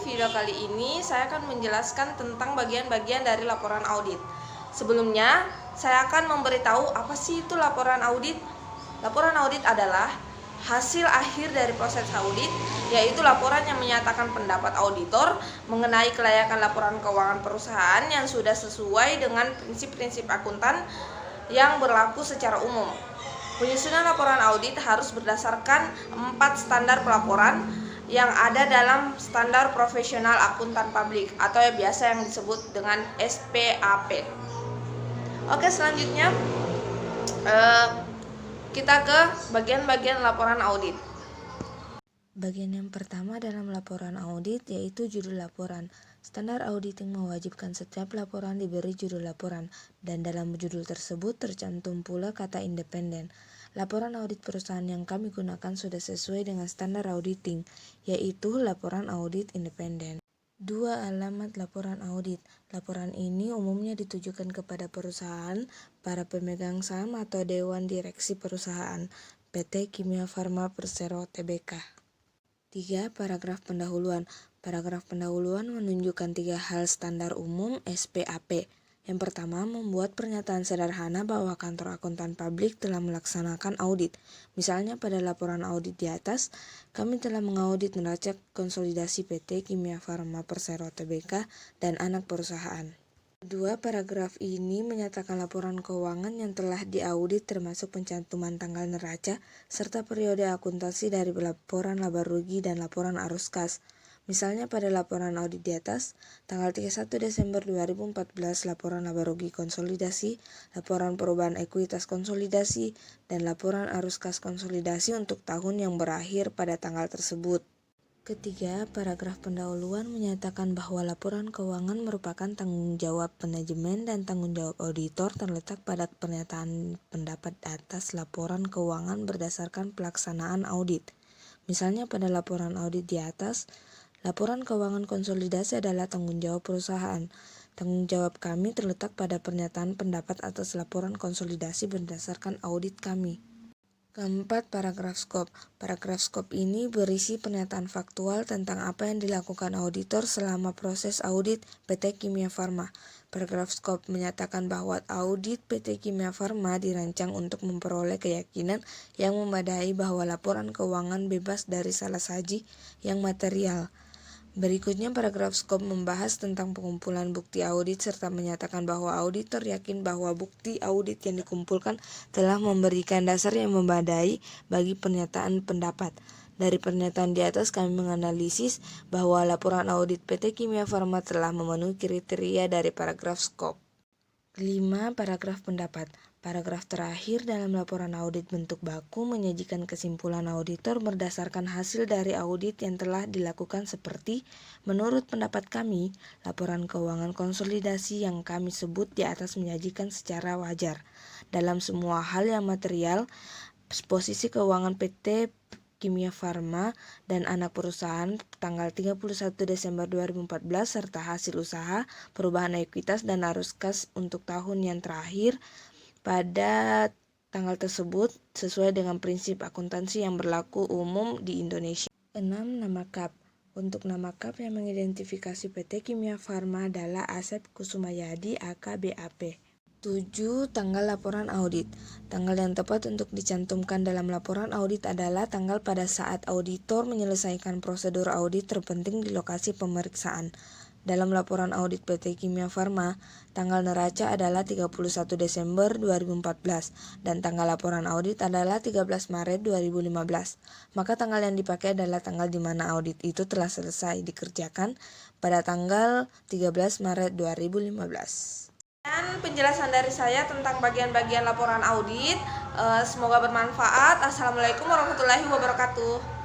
video kali ini saya akan menjelaskan tentang bagian-bagian dari laporan audit. Sebelumnya, saya akan memberitahu apa sih itu laporan audit. Laporan audit adalah hasil akhir dari proses audit, yaitu laporan yang menyatakan pendapat auditor mengenai kelayakan laporan keuangan perusahaan yang sudah sesuai dengan prinsip-prinsip akuntan yang berlaku secara umum. Penyusunan laporan audit harus berdasarkan 4 standar pelaporan yang ada dalam standar profesional akuntan publik atau yang biasa yang disebut dengan SPAP. Oke, selanjutnya kita ke bagian-bagian laporan audit. Bagian yang pertama dalam laporan audit yaitu judul laporan. Standar auditing mewajibkan setiap laporan diberi judul laporan, dan dalam judul tersebut tercantum pula kata independen. Laporan audit perusahaan yang kami gunakan sudah sesuai dengan standar auditing, yaitu laporan audit independen. 2. Alamat laporan audit. Laporan ini umumnya ditujukan kepada perusahaan, para pemegang saham atau dewan direksi perusahaan, PT Kimia Farma Persero Tbk. 3. Paragraf pendahuluan. Paragraf pendahuluan menunjukkan 3 hal standar umum SPAP. Yang pertama, membuat pernyataan sederhana bahwa kantor akuntan publik telah melaksanakan audit. Misalnya pada laporan audit di atas, kami telah mengaudit neraca konsolidasi PT Kimia Farma Persero Tbk dan anak perusahaan. 2. Paragraf ini menyatakan laporan keuangan yang telah diaudit termasuk pencantuman tanggal neraca serta periode akuntansi dari laporan laba rugi dan laporan arus kas. Misalnya pada laporan audit di atas, tanggal 31 Desember 2014 laporan laba rugi konsolidasi, laporan perubahan ekuitas konsolidasi, dan laporan arus kas konsolidasi untuk tahun yang berakhir pada tanggal tersebut. Ketiga, paragraf pendahuluan menyatakan bahwa laporan keuangan merupakan tanggung jawab manajemen dan tanggung jawab auditor terletak pada pernyataan pendapat atas laporan keuangan berdasarkan pelaksanaan audit. Misalnya pada laporan audit di atas, laporan keuangan konsolidasi adalah tanggung jawab perusahaan. Tanggung jawab kami terletak pada pernyataan pendapat atas laporan konsolidasi berdasarkan audit kami. Keempat, paragraf skop. Paragraf skop ini berisi pernyataan faktual tentang apa yang dilakukan auditor selama proses audit PT Kimia Farma. Paragraf skop menyatakan bahwa audit PT Kimia Farma dirancang untuk memperoleh keyakinan yang memadai bahwa laporan keuangan bebas dari salah saji yang material. Berikutnya, paragraf skop membahas tentang pengumpulan bukti audit serta menyatakan bahwa auditor yakin bahwa bukti audit yang dikumpulkan telah memberikan dasar yang memadai bagi pernyataan pendapat. Dari pernyataan di atas kami menganalisis bahwa laporan audit PT Kimia Farma telah memenuhi kriteria dari paragraf skop. 5. Paragraf pendapat. Paragraf terakhir dalam laporan audit bentuk baku menyajikan kesimpulan auditor berdasarkan hasil dari audit yang telah dilakukan seperti, menurut pendapat kami, laporan keuangan konsolidasi yang kami sebut di atas menyajikan secara wajar. Dalam semua hal yang material, posisi keuangan PT Kimia Farma dan anak perusahaan tanggal 31 Desember 2014 serta hasil usaha, perubahan ekuitas dan arus kas untuk tahun yang terakhir pada tanggal tersebut sesuai dengan prinsip akuntansi yang berlaku umum di Indonesia. 6. Nama KAP. Untuk nama KAP yang mengidentifikasi PT Kimia Farma adalah Asep Kusumayadi AKBAP. 7. Tanggal laporan audit. Tanggal yang tepat untuk dicantumkan dalam laporan audit adalah tanggal pada saat auditor menyelesaikan prosedur audit terpenting di lokasi pemeriksaan. Dalam laporan audit PT Kimia Farma, tanggal neraca adalah 31 Desember 2014 dan tanggal laporan audit adalah 13 Maret 2015. Maka tanggal yang dipakai adalah tanggal di mana audit itu telah selesai dikerjakan pada tanggal 13 Maret 2015. Dan penjelasan dari saya tentang bagian-bagian laporan audit, semoga bermanfaat. Assalamualaikum warahmatullahi wabarakatuh.